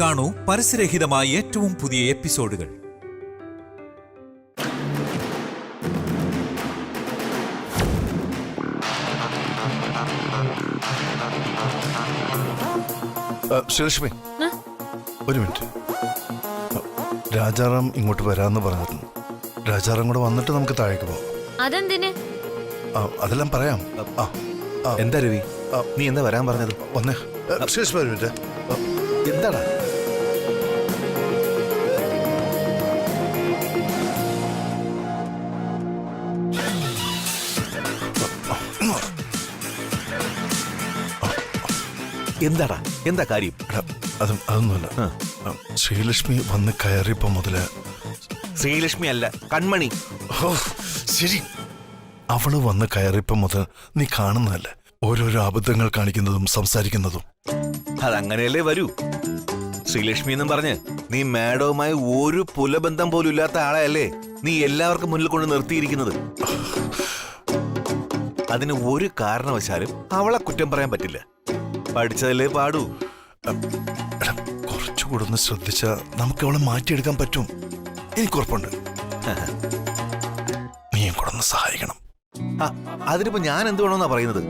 കാണൂ പരസ്യരഹിതമായ ഏറ്റവും പുതിയ എപ്പിസോഡുകൾ. ശ്രീലക്ഷ്മി, ഒരു മിനിറ്റ്. രാജാറാം ഇങ്ങോട്ട് വരാന്ന് പറഞ്ഞിരുന്നു. രാജാറാം കൂടെ വന്നിട്ട് നമുക്ക് താഴേക്ക് പോകാം. അതെന്തിന്? അതെല്ലാം പറയാം. എന്താ രവി, നീ എന്താ വരാൻ പറഞ്ഞത്? വന്നേ ശ്രീലക്ഷ്മി, ഒരു മിനിറ്റ്. എന്താടാ? എന്താടാ, എന്താ കാര്യം? അതൊന്നുമല്ല. ശ്രീലക്ഷ്മി വന്ന് കയറിയപ്പോ മുതല്. ശ്രീലക്ഷ്മി അല്ല, കൺമണി. ശരി, അവള് വന്ന് കയറിയപ്പോ മുതൽ നീ കാണുന്നതല്ലേ ഓരോരോ അബദ്ധങ്ങൾ കാണിക്കുന്നതും സംസാരിക്കുന്നതും. അതങ്ങനെയല്ലേ വരൂ. ശ്രീലക്ഷ്മി എന്നും പറഞ്ഞ് നീ മാഡവുമായി ഒരു പുലബന്ധം പോലും ഇല്ലാത്ത ആളെയല്ലേ നീ എല്ലാവർക്കും മുന്നിൽ കൊണ്ട് നിർത്തിയിരിക്കുന്നത്. അതിന് ഒരു കാരണവശാലും അവളെ കുറ്റം പറയാൻ പറ്റില്ല. പഠിച്ചതല്ലേ പാടൂ. കുറച്ചുകൂടെ ഒന്ന് ശ്രദ്ധിച്ചാ നമുക്ക് അവളെ മാറ്റിയെടുക്കാൻ പറ്റും. എനിക്ക് ഉറപ്പുണ്ട്. നീയും കൂടെ ഒന്ന് സഹായിക്കണം. അതിനിപ്പോ ഞാൻ എന്ത് വേണമെന്നാ പറയുന്നത്?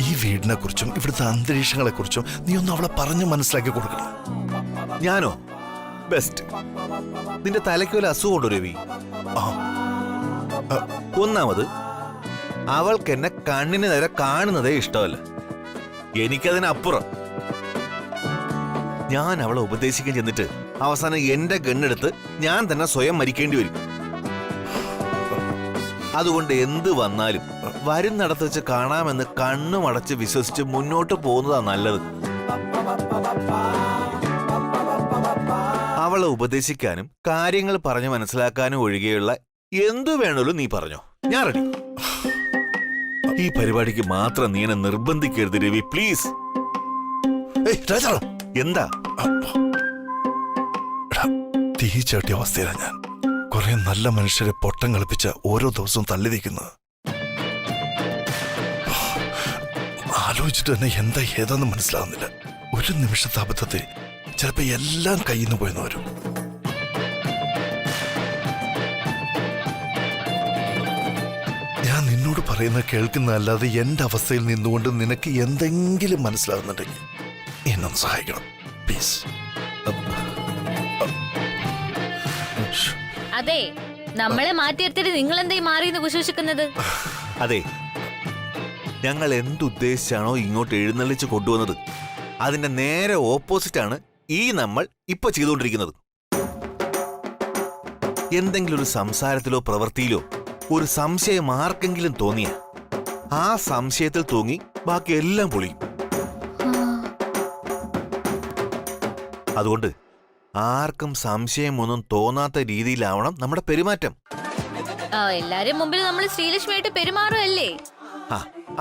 ഈ വീടിനെ കുറിച്ചും ഇവിടുത്തെ അന്തരീക്ഷങ്ങളെ കുറിച്ചും നീ ഒന്ന് അവളെ പറഞ്ഞു മനസ്സിലാക്കി കൊടുക്കണം. ഞാനോ? ബെസ്റ്റ്. നിന്റെ തലയ്ക്ക് വല്ല അസുഖമുണ്ടോ രവി? ഒന്നാമത്, അവൾക്ക് എന്നെ കണ്ണിന് നേരെ കാണുന്നതേ ഇഷ്ടമല്ല. എനിക്കതിനപ്പുറം. ഞാൻ അവളെ ഉപദേശിക്കാൻ ചെന്നിട്ട് അവസാനം എന്റെ ഗണ്ണെടുത്ത് ഞാൻ തന്നെ സ്വയം മരിക്കേണ്ടി വരും. അതുകൊണ്ട് എന്ത് വന്നാലും വരുന്നിടത്ത് വെച്ച് കാണാമെന്ന് കണ്ണുമടച്ച് വിശ്വസിച്ച് മുന്നോട്ട് പോകുന്നതാ നല്ലത്. അവളെ ഉപദേശിക്കാനും കാര്യങ്ങൾ പറഞ്ഞു മനസ്സിലാക്കാനും ഒഴികെയുള്ള എന്തു വേണമല്ലോ നീ പറഞ്ഞോ, ഞാൻ റെഡി. ഈ പരിപാടിക്ക് മാത്രം നീ എന്നെ നിർബന്ധിക്കരുത് രവി, പ്ലീസ്. എന്താ? തീ ചാട്ടിയ അവസ്ഥയിലാണ് ഞാൻ. കുറെ നല്ല മനുഷ്യരെ പൊട്ടം കളിപ്പിച്ച ഓരോ ദിവസവും തള്ളി നീക്കുന്നത് ആലോചിച്ചിട്ട് തന്നെ എന്താ ഏതാന്ന് മനസ്സിലാവുന്നില്ല. ഒരു നിമിഷത്തെ അബദ്ധത്തെ ചിലപ്പോ എല്ലാം കയ്യിൽ നിന്ന് പോയെന്ന് വരും. ഞാൻ നിന്നോട് പറയുന്ന കേൾക്കുന്നതല്ലാതെ എന്റെ അവസ്ഥയിൽ നിന്നുകൊണ്ട് നിനക്ക് എന്തെങ്കിലും മനസ്സിലാകുന്നുണ്ടെങ്കിൽ എന്നൊന്ന് സഹായിക്കണം പ്ലീസ്. അതെ, നമ്മളെ മാറ്റിയെടുത്തിട്ട് നിങ്ങൾ എന്തായി മാറിയെന്ന് വിശ്വസിക്കുന്നത്? അതെ, ഞങ്ങൾ എന്തുദ്ദേശിച്ചാണോ ഇങ്ങോട്ട് എഴുന്നള്ളിച്ച് കൊണ്ടുവന്നത് അതിന്റെ നേരെ ഓപ്പോസിറ്റാണ് ഈ നമ്മൾ ഇപ്പൊ ചെയ്തുകൊണ്ടിരിക്കുന്നത്. എന്തെങ്കിലും ഒരു സംസാരത്തിലോ പ്രവൃത്തിയിലോ ഒരു സംശയം ആർക്കെങ്കിലും തോന്നിയ ആ സംശയത്തിൽ തൂങ്ങി ബാക്കി എല്ലാം പൊളിയും. അതുകൊണ്ട് ആർക്കും സംശയമൊന്നും തോന്നാത്ത രീതിയിലാവണം നമ്മുടെ പെരുമാറ്റം. എല്ലാരും മുമ്പിൽ നമ്മൾ ശ്രീലക്ഷ്മിയായിട്ട് പെരുമാറുമല്ലേ?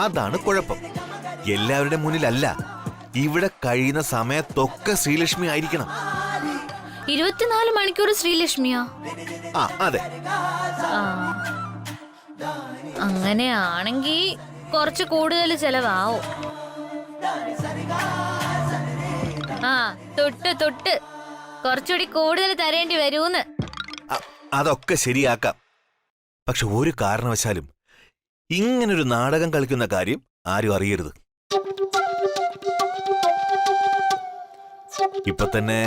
അതാണ് കുഴപ്പം. എല്ലാവരുടെ മുന്നിലല്ല, ഇവിടെ കഴിയുന്ന സമയത്തൊക്കെ ശ്രീലക്ഷ്മി ആയിരിക്കണം. 24 മണിക്കൂർ ശ്രീലക്ഷ്മിയോ? അതെ. അങ്ങനെയാണെങ്കി കുറച്ച് കൂടുതൽ ചെലവാവും. തൊട്ട് കുറച്ചുകൂടി കൂടുതൽ തരേണ്ടി വരൂന്ന്. അതൊക്കെ ശരിയാക്കാം. പക്ഷെ ഒരു കാരണവശാലും ഇങ്ങനൊരു നാടകം കളിക്കുന്ന കാര്യം ആരും അറിയരുത്. ഇപ്പൊ തന്നെ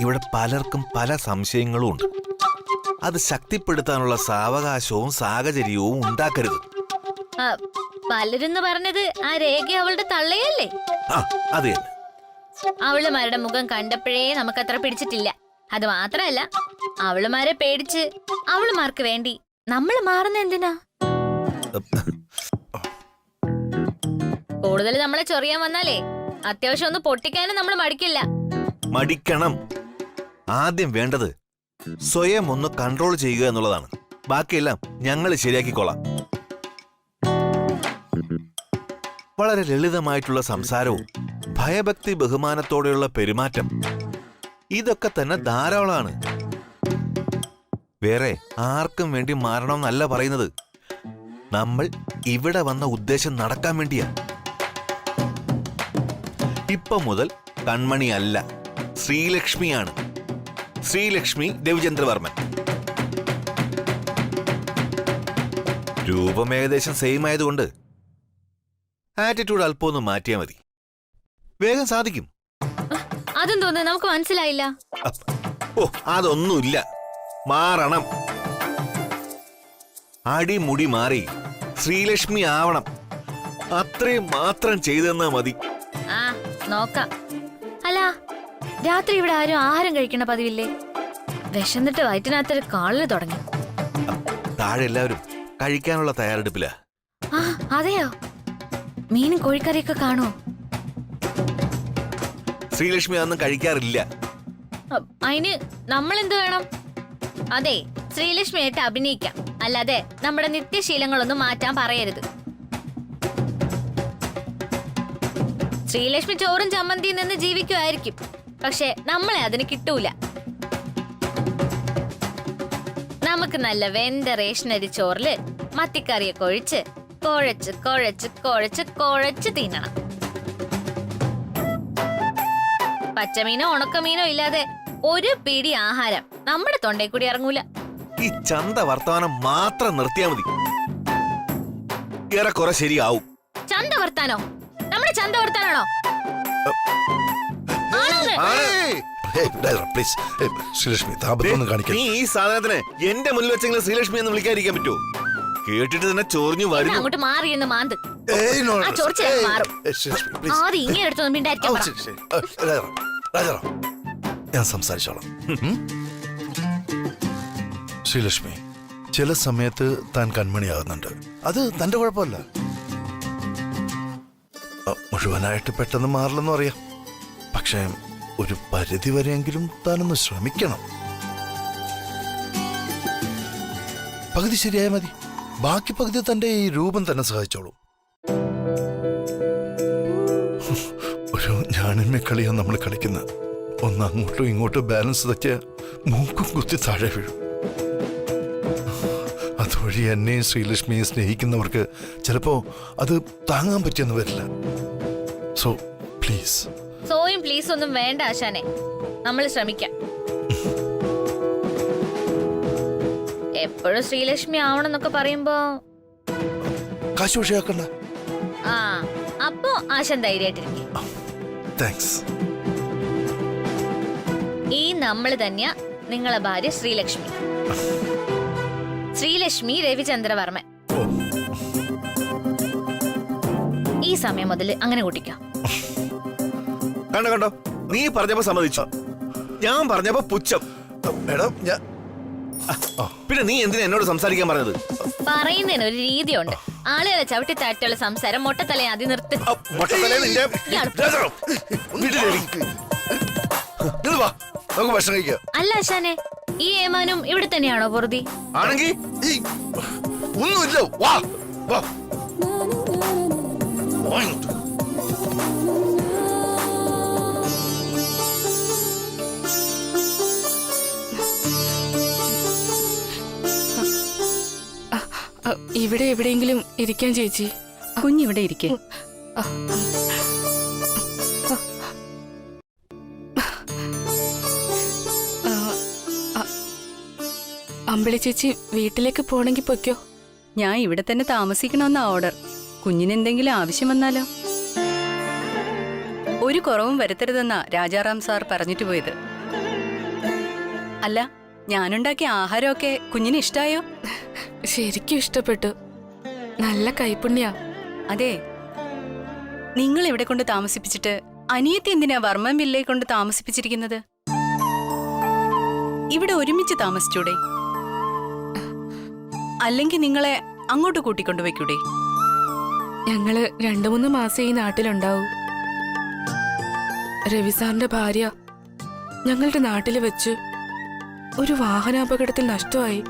ഇവിടെ പലർക്കും പല സംശയങ്ങളും ഉണ്ട്. അത് ശക്തിപ്പെടുത്താനുള്ള സാവകാശവും സാഹചര്യവും ഉണ്ടാക്കരുത്. പലരെന്ന് പറഞ്ഞത് ആ രേഖ അവളുടെ തള്ളയല്ലേ? അതെ. അവളുമാരുടെ മുഖം കണ്ടപ്പോഴേ നമുക്കത്ര പിടിച്ചിട്ടില്ല. അത് മാത്രല്ല, അവളുമാരെ പേടിച്ച് അവളുമാർക്ക് വേണ്ടി നമ്മൾ മാറുന്ന എന്തിനാ? കൂടുതൽ നമ്മളെ ചൊറിയാൻ വന്നാലേ അത്യാവശ്യം ഒന്ന് പൊട്ടിക്കാനും നമ്മൾ മടിക്കില്ല. മടിക്കണം. ആദ്യം വേണ്ടത് സ്വയം ഒന്ന് കൺട്രോൾ ചെയ്യുക എന്നുള്ളതാണ്. ബാക്കിയെല്ലാം ഞങ്ങൾ ശരിയാക്കിക്കോളാം. വളരെ ലളിതമായിട്ടുള്ള സംസാരവും ഭയഭക്തി ബഹുമാനത്തോടെയുള്ള പെരുമാറ്റം, ഇതൊക്കെ തന്നെ ധാരാളമാണ്. വേറെ ആർക്കും വേണ്ടി മാറണമെന്നല്ല പറയുന്നത്. നമ്മൾ ഇവിടെ വന്ന ഉദ്ദേശം നടക്കാൻ വേണ്ടിയാ. ഇപ്പൊ മുതൽ കൺമണി അല്ല, ശ്രീലക്ഷ്മിയാണ്. ശ്രീലക്ഷ്മി രവിചന്ദ്രവർമ്മൻ. രൂപം ഏകദേശം സെയിം ആയതുകൊണ്ട് ആറ്റിറ്റ്യൂഡ് അല്പം ഒന്ന് മാറ്റിയാൽ മതി, വേഗം സാധിക്കും. അതും തോന്നുന്നു നമുക്ക് മനസ്സിലായില്ല. ഓ, അതൊന്നുമില്ല, മാറണം. അടിമുടി മാറി ശ്രീലക്ഷ്മി ആവണം, അത്രയും മാത്രം ചെയ്തെന്നാ മതി. ആ നോക്കാം. അല്ല, രാത്രി ഇവിടെ ആരും ആഹാരം കഴിക്കണ പതിവില്ലേ? വിശന്നിട്ട് വയറ്റിനകത്തൊരു കാളില് തുടങ്ങി. താഴെ എല്ലാവരും കഴിക്കാനുള്ള തയ്യാറെടുപ്പില്ല. ആ അതെയോ? മീനും കോഴിക്കറിയൊക്കെ കാണുമോ? ശ്രീലക്ഷ്മി അതൊന്നും കഴിക്കാറില്ല. അതിന് നമ്മൾ എന്ത് വേണം? അതെ, ശ്രീലക്ഷ്മിയായിട്ട് അഭിനയിക്കാം, അല്ലാതെ നമ്മുടെ നിത്യശീലങ്ങളൊന്നും മാറ്റാൻ പറയരുത്. ശ്രീലക്ഷ്മി ചോറും ചമ്മന്തിയിൽ നിന്ന് ജീവിക്കുമായിരിക്കും, പക്ഷെ നമ്മളെ അതിന് കിട്ടൂല. നമുക്ക് നല്ല വെന്ത റേഷനരി ചോറില് മത്തിക്കറിയൊക്കെ ഒഴിച്ച് കുഴച്ച് കുഴച്ച് കുഴച്ച് കുഴച്ച് തിന്നണം. പച്ചമീനോ ഉണക്കമീനോ ഇല്ലാതെ ഒരു പിടി ആഹാരം നമ്മുടെ തൊണ്ടയിൽ കൂടി ഇറങ്ങൂല. ഈ ചന്ത വർത്തമാനം മാത്രം നിർത്തിയാ മതി, ഏറെക്കുറെ ശരിയാവും. ചന്ത വർത്താനോ? നമ്മുടെ ചന്ത വർത്താനാണോ? പ്ലീസ് ശ്രീലക്ഷ്മി, താപത്തൊന്നും കാണിക്കാൻ. നീ ഈ സാധനത്തിന് എന്റെ മുന്നിൽ വെച്ചെങ്കിലും ശ്രീലക്ഷ്മി എന്ന് വിളിക്കാതിരിക്കാൻ പറ്റുമോ? കേട്ടിട്ട് തന്നെ ചൊറിഞ്ഞു വരുന്നു. അങ്ങോട്ട് മാറിയെന്ന് മാന്ത്. ആ ചൊറിച്ചിൽ മാറും. ആദ്യം ഇങ്ങനെ എടുത്തൊന്നും മിണ്ടായിരിക്കാൻ പറ. രാജാറാം, ഞാൻ സംസാരിച്ചോളാം. ശ്രീലക്ഷ്മി, ചില സമയത്ത് താൻ കൺമണിയാകുന്നുണ്ട്, അത് തന്റെ കുഴപ്പമല്ല. മുഴുവനായിട്ട് പെട്ടെന്ന് മാറില്ലെന്നും അറിയാം, പക്ഷേ ഒരു പരിധി വരെയെങ്കിലും താനൊന്ന് ശ്രമിക്കണം. പകുതി ശരിയായ മതി, ബാക്കി പകുതി തന്റെ ഈ രൂപം തന്നെ സഹായിച്ചോളൂ. ഒരു ഞാനിന്മ കളിയാണ് നമ്മൾ കളിക്കുന്നത്. ഒന്ന് അങ്ങോട്ടും ഇങ്ങോട്ടും ബാലൻസ് തെറ്റിയ മൂക്കും കുത്തി താഴെ വീഴും. അതുവഴി എന്നെയും ശ്രീലക്ഷ്മിയെ സ്നേഹിക്കുന്നവർക്ക് ചിലപ്പോ അത് താങ്ങാൻ പറ്റിയെന്ന് വരില്ല. So please. സോയും പ്ലീസ് ഒന്നും വേണ്ട ആശാനെ, നമ്മൾ ശ്രമിക്കാം. എപ്പോഴും ശ്രീലക്ഷ്മി ആവണമെന്നൊക്കെ പറയുമ്പോ കാശ് വിഷയാക്കണ്ട. ആ അപ്പോ ആശാൻ ധൈര്യമായിട്ടിരിക്കും. താങ്ക്സ്. ഈ നമ്മള് തന്നെയാ നിങ്ങളെ ഭാര്യ ശ്രീലക്ഷ്മി. ശ്രീലക്ഷ്മി രവിചന്ദ്രവർമ്മൻ. ഈ സമയം മുതൽ അങ്ങനെ കൂട്ടിക്കോ. കണ്ടോ കണ്ടോ, നീ പറഞ്ഞപ്പോ സമ്മതിച്ചു, ഞാൻ പറഞ്ഞപ്പോ പുച്ഛം. മേഡം, ഞാൻ പിന്നെ നീ എന്തിനാ എന്നോട് സംസാരിക്കാൻ പറഞ്ഞത്? പറയുന്നതിന് ഒരു രീതിയുണ്ട്. ആളുകളെ ചവിട്ടി താഴ്ത്തിയുള്ള സംസാരം മൊട്ടത്തലയെ ആദ്യം നിർത്തി. നമുക്ക് ഭക്ഷണം കഴിക്കാം. അല്ല ആശാനെ, ഈ ഏമാനും ഇവിടെ തന്നെയാണോ പൊറുതി? ആണെങ്കിൽ ഒന്നുമില്ല, വാ വാ. ഇവിടെ എവിടെയെങ്കിലും ഇരിക്കാൻ ചേച്ചി. കുഞ്ഞിവിടെ ഇരിക്കേ. അമ്പിളി ചേച്ചി വീട്ടിലേക്ക് പോണെങ്കി പൊയ്ക്കോ. ഞാൻ ഇവിടെ തന്നെ താമസിക്കണമെന്നാ ഓർഡർ. കുഞ്ഞിനെന്തെങ്കിലും ആവശ്യം വന്നാലോ? ഒരു കുറവും വരുത്തരുതെന്നാ രാജാറാം സാർ പറഞ്ഞിട്ട് പോയത്. അല്ല, ഞാനുണ്ടാക്കിയ ആഹാരമൊക്കെ കുഞ്ഞിന് ഇഷ്ടായോ? ശരിക്കും ഇഷ്ടപ്പെട്ടു. നല്ല കൈപ്പുണ്യ. അതെ, നിങ്ങൾ ഇവിടെ കൊണ്ട് താമസിപ്പിച്ചിട്ട് അനിയത്തി എന്തിനാ വർമ്മൻ വില്ലയെ കൊണ്ട് താമസിപ്പിച്ചിരിക്കുന്നത്? ഇവിടെ ഒരുമിച്ച് താമസിച്ചൂടെ? അല്ലെങ്കിൽ നിങ്ങളെ അങ്ങോട്ട് കൂട്ടിക്കൊണ്ടുവയ്ക്കൂടെ? ഞങ്ങള് 2-3 മാസം ഈ നാട്ടിലുണ്ടാവും. രവിസാറിന്റെ ഭാര്യ ഞങ്ങളുടെ നാട്ടില് വെച്ച് ഒരു വാഹനാപകടത്തിൽ നഷ്ടമായി.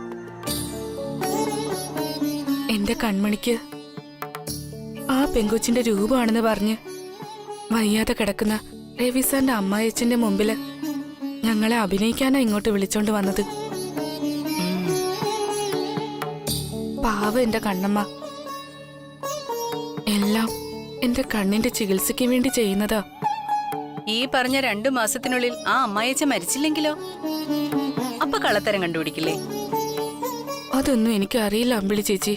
എന്റെ കൺമണിക്ക് ആ പെങ്കൊച്ചിന്റെ രൂപമാണെന്ന് പറഞ്ഞ് വയ്യാതെ കിടക്കുന്ന രവിസാറിന്റെ അമ്മായച്ചന്റെ മുമ്പില് ഞങ്ങളെ അഭിനയിക്കാനാ ഇങ്ങോട്ട് വിളിച്ചോണ്ട് വന്നത്. പാവ എന്റെ കണ്ണമ്മ. എല്ലാം എന്റെ കണ്ണിന്റെ ചികിത്സയ്ക്ക് വേണ്ടി ചെയ്യുന്നതാ. ഈ പറഞ്ഞ 2 മാസത്തിനുള്ളിൽ ആ അമ്മായിയച്ഛൻ മരിച്ചില്ലെങ്കിലോ? അപ്പൊ കള്ളത്തരം കണ്ടുപിടിക്കില്ലേ? അതൊന്നും എനിക്ക് അറിയില്ല അമ്പിളി ചേച്ചി.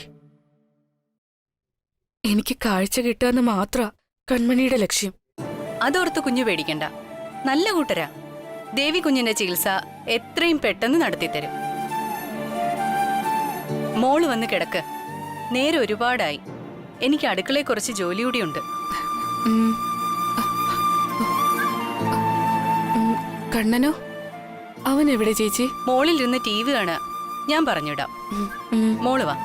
എനിക്ക് കാഴ്ച കിട്ടാന്ന് മാത്ര കൺമണിയുടെ ലക്ഷ്യം. അതോർത്ത് കുഞ്ഞു പേടിക്കണ്ട. നല്ല കൂട്ടരാ. ദേവി കുഞ്ഞിന്റെ ചികിത്സ എത്രയും പെട്ടെന്ന് നടത്തിത്തരും. മോള് വന്ന് കിടക്ക്. നേരെ ഒരുപാടായി. എനിക്ക് അടുക്കളയിൽ കുറച്ച് ജോലി കൂടിയുണ്ട്. ഉം. കണ്ണനോ? അവൻ എവിടെ ചേച്ചി? മോളിലിരുന്ന് TV കാണുക. ഞാൻ പറഞ്ഞിടാം. മോള് വാ.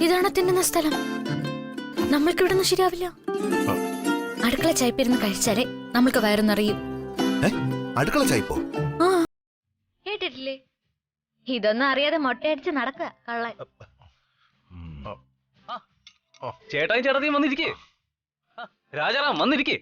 ഇതാണ് തിന്നുന്ന സ്ഥലം. നമ്മൾക്ക് ഇവിടെ നിന്ന് ശരിയാവില്ല. അടുക്കള ചായപ്പിരുന്ന് കഴിച്ചാലേ നമ്മൾക്ക് വയറുന്നറിയും. അടുക്കള ചായപ്പോ? കേട്ടിട്ടില്ലേ? ഇതൊന്നും അറിയാതെ മൊട്ടയടിച്ച് നടക്കുക കള്ളൻ. ചേട്ടായി ചേട്ടത്തിയും വന്നിരിക്കേ. രാജാറാം വന്നിരിക്കേ.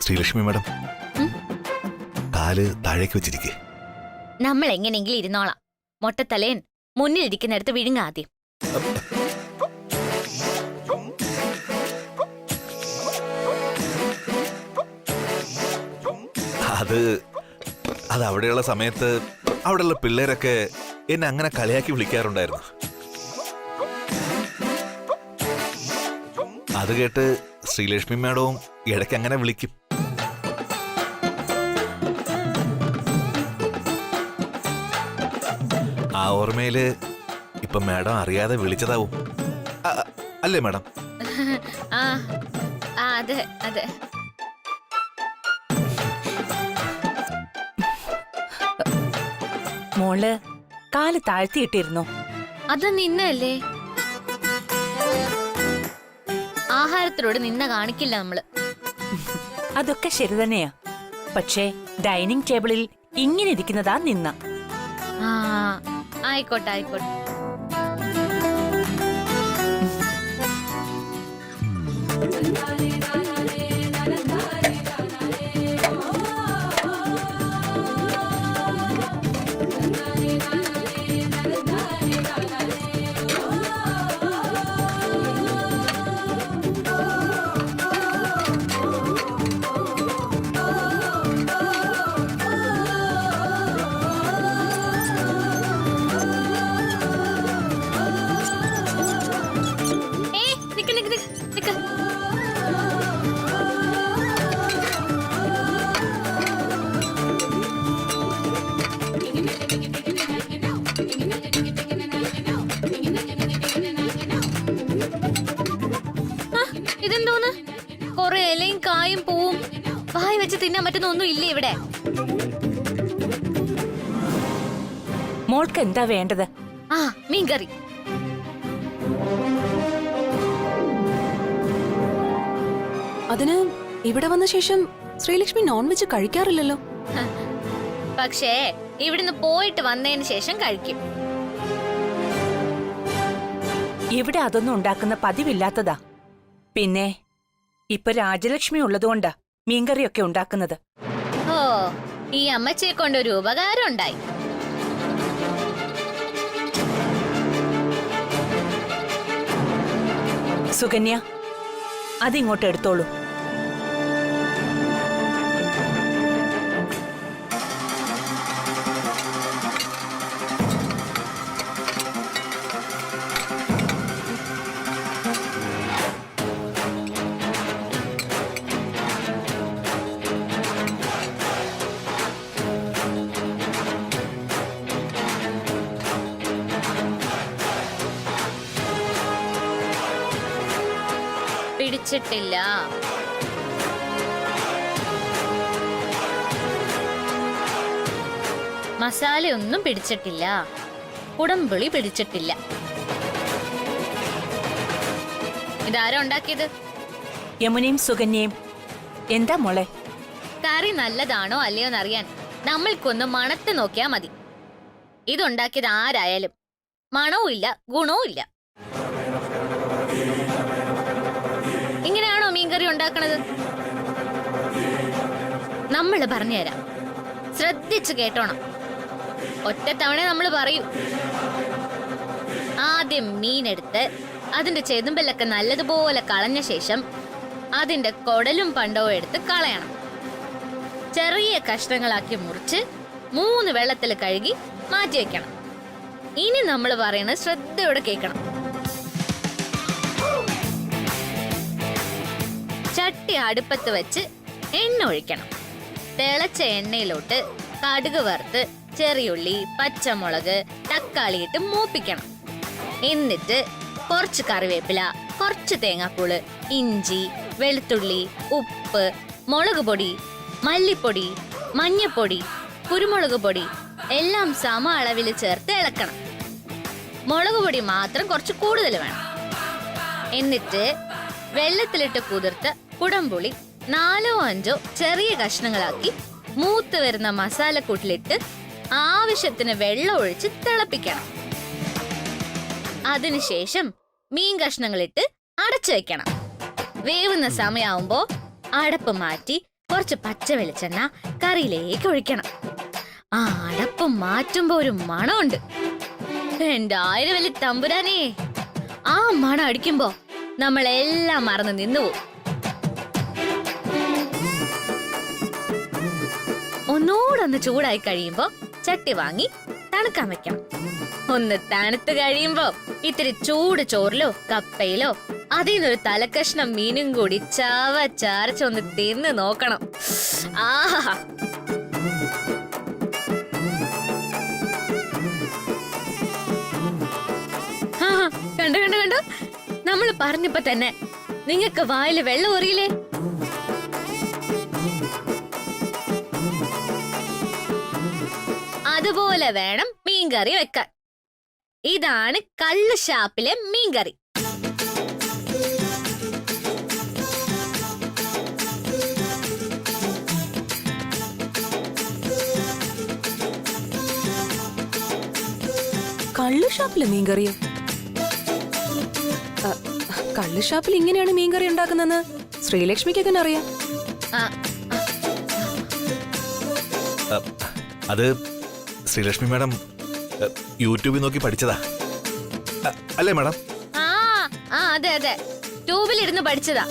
ശ്രീലക്ഷ്മി മാഡം, കാല് താഴേക്ക് വെച്ചിരിക്കേ. നമ്മൾ എങ്ങനെയെങ്കിലും ഇരുന്നോളാം. മൊട്ടത്തലേൻ മുന്നിലിരിക്കുന്നിടത്ത് വിഴുങ്ങ ആദ്യം. അത് അവിടെയുള്ള സമയത്ത് അവിടെയുള്ള പിള്ളേരൊക്കെ എന്നെ അങ്ങനെ കളിയാക്കി വിളിക്കാറുണ്ടായിരുന്നു. അത് കേട്ട് ശ്രീലക്ഷ്മി മാഡവും ഇടയ്ക്ക് അങ്ങനെ വിളിക്കും. ആ ഓർമ്മയില് ഇപ്പൊ മാഡം അറിയാതെ വിളിച്ചതാവും. അല്ലേ മാഡം? അതെ അതെ. മോള് കാല് താഴ്ത്തിയിട്ടിരുന്നു. അത് നിന്നല്ലേ. ആഹാരത്തിനോട് നിന്ന കാണിക്കില്ല നമ്മള്. അതൊക്കെ ശരി തന്നെയാ. പക്ഷേ ഡൈനിങ് ടേബിളിൽ ഇങ്ങനെ ഇരിക്കുന്നതാ നിന്ന. ആയിക്കോട്ടെ ആയിക്കോട്ടെ. ഇതെന്തോന്ന്? കൊറേ ഇലയും കായും പൂവും വായി വെച്ച് തിന്നാൻ പറ്റുന്ന ഒന്നും ഇല്ലേ ഇവിടെ? മോൾക്ക് എന്താ വേണ്ടത്? മീൻകറി. അതിന് ഇവിടെ വന്ന ശേഷം ശ്രീലക്ഷ്മി നോൺ വെജ് കഴിക്കാറില്ലല്ലോ. പക്ഷേ ഇവിടുന്ന് പോയിട്ട് വന്നതിന് ശേഷം കഴിക്കും. ഇവിടെ അതൊന്നും ഉണ്ടാക്കുന്ന പതിവില്ലാത്തതാ. പിന്നെ ഇപ്പൊ രാജലക്ഷ്മി ഉള്ളതുകൊണ്ടാ മീൻകറിയൊക്കെ ഉണ്ടാക്കുന്നത്. ഓ, ഈ അമ്മച്ചിയെ കൊണ്ടൊരു ഉപകാരം ഉണ്ടായി. സുകന്യ, അതിങ്ങോട്ട് എടുത്തോളൂ. പിടിച്ചിട്ടില്ല. മസാലയൊന്നും പിടിച്ചിട്ടില്ല, കുടംപുളി പിടിച്ചിട്ടില്ല. ഇതാരാ ഉണ്ടാക്കിയത്? യമുനയും സുകന്യയും. എന്താ മോളെ? കറി നല്ലതാണോ അല്ലയോ എന്നറിയാൻ നമ്മൾക്കൊന്ന് മണത്ത് നോക്കിയാ മതി. ഇതുണ്ടാക്കിയത് ആരായാലും മണവും ഇല്ല, ഗുണവും ഇല്ല. ഇങ്ങനെയാണോ മീൻകറി ഉണ്ടാക്കണത്? നമ്മൾ പറഞ്ഞുതരാം, ശ്രദ്ധിച്ചു കേട്ടോണം. ഒറ്റത്തവണ നമ്മൾ പറയൂ. ആദ്യം മീനെടുത്ത് അതിന്റെ ചെതുമ്പലൊക്കെ നല്ലതുപോലെ കളഞ്ഞ ശേഷം അതിന്റെ കൊടലും പണ്ടവും എടുത്ത് കളയണം. ചെറിയ കഷ്ണങ്ങളാക്കി മുറിച്ച് 3 വെള്ളത്തിൽ കഴുകി മാറ്റി വെക്കണം. ഇനി നമ്മൾ പറയുന്നത് ശ്രദ്ധയോടെ കേൾക്കണം. ചട്ടി അടുപ്പത്ത് വെച്ച് എണ്ണ ഒഴിക്കണം. തിളച്ച എണ്ണയിലോട്ട് കടുക് വറുത്ത് ചെറിയുള്ളി, പച്ചമുളക്, തക്കാളി ഇട്ട് മൂപ്പിക്കണം. എന്നിട്ട് കുറച്ച് കറിവേപ്പില, കുറച്ച് തേങ്ങാപ്പൂള്, ഇഞ്ചി, വെളുത്തുള്ളി, ഉപ്പ്, മുളക് പൊടി, മല്ലിപ്പൊടി, മഞ്ഞപ്പൊടി, കുരുമുളക് പൊടി എല്ലാം സമ അളവിൽ ചേർത്ത് ഇളക്കണം. മുളക് പൊടി മാത്രം കുറച്ച് കൂടുതൽ വേണം. എന്നിട്ട് വെള്ളത്തിലിട്ട് കുതിർത്ത കുടംപുളി 4-5 ചെറിയ കഷ്ണങ്ങളാക്കി മൂത്ത് വരുന്ന മസാലക്കൂട്ടിലിട്ട് ആവശ്യത്തിന് വെള്ളം ഒഴിച്ച് തിളപ്പിക്കണം. അതിനുശേഷം മീൻ കഷ്ണങ്ങളിട്ട് അടച്ചു വെക്കണം. വേവുന്ന സമയമാവുമ്പോ അടപ്പ് മാറ്റി കുറച്ച് പച്ച വെളിച്ചെണ്ണ കറിയിലേക്ക് ഒഴിക്കണം. ആ അടപ്പ് മാറ്റുമ്പോ ഒരു മണമുണ്ട്. എന്റെ 1000 വലിയ തമ്പുരാനേ, ആ മണം അടിക്കുമ്പോ നമ്മളെല്ലാം മറന്ന് നിന്നുപോകും. ഒന്നൂടൊന്ന് ചൂടായി കഴിയുമ്പോ ചട്ടി വാങ്ങി തണുക്കാൻ വെക്കണം. ഒന്ന് തണുത്ത് കഴിയുമ്പോ ഇത്തിരി ചൂട് ചോറിലോ കപ്പയിലോ അതിൽ നിന്നൊരു തലക്കഷ്ണം മീനും കൂടി ചാരച്ചൊന്ന് തിന്ന് നോക്കണം. ആഹാ, കണ്ടു കണ്ടു കണ്ടു, നമ്മൾ പറഞ്ഞപ്പോ തന്നെ നിങ്ങൾക്ക് വായില് വെള്ളം ഒറിയില്ലേ? അതുപോലെ വേണം മീൻകറി വെക്കാൻ. ഇതാണ് കള്ള് ഷാപ്പിലെ മീൻകറി. കള്ളു ഷാപ്പിലെ മീൻകറിയോ? കള്ളു ഷാപ്പിൽ ഇങ്ങനെയാണ് മീൻകറി ഉണ്ടാക്കുന്നതെന്ന് ശ്രീലക്ഷ്മിക്ക് അറിയാം. അത് ശ്രീലക്ഷ്മി മാഡം യൂട്യൂബിൽ നോക്കി പഠിച്ചതാ അല്ലേ മാഡം? അതെ അതെ, ട്യൂബിലിരുന്ന് പഠിച്ചതാ.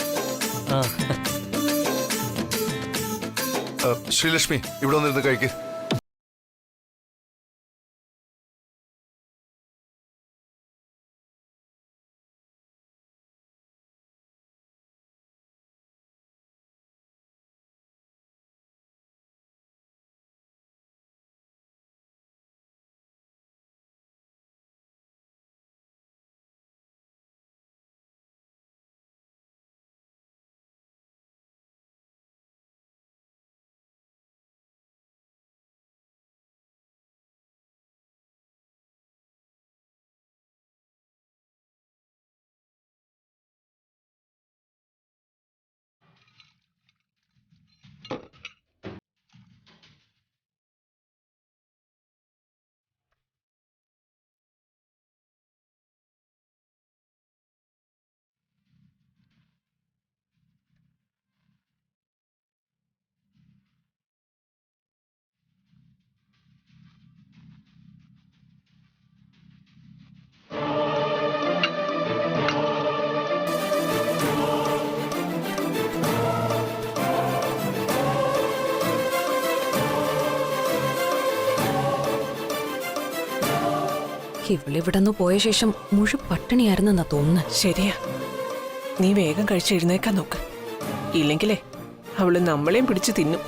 ശ്രീലക്ഷ്മി ഇവിടെ വന്നിരുന്ന് കഴിക്ക്. ഇവളിവിടെന്ന് പോയ ശേഷം മുഴു പട്ടിണിയായിരുന്നെന്നാ തോന്നുന്നു. ശരിയാ, നീ വേഗം കഴിച്ചെഴുന്നേക്കാൻ നോക്ക്. ഇല്ലെങ്കിലേ അവള് നമ്മളെയും പിടിച്ചു തിന്നും.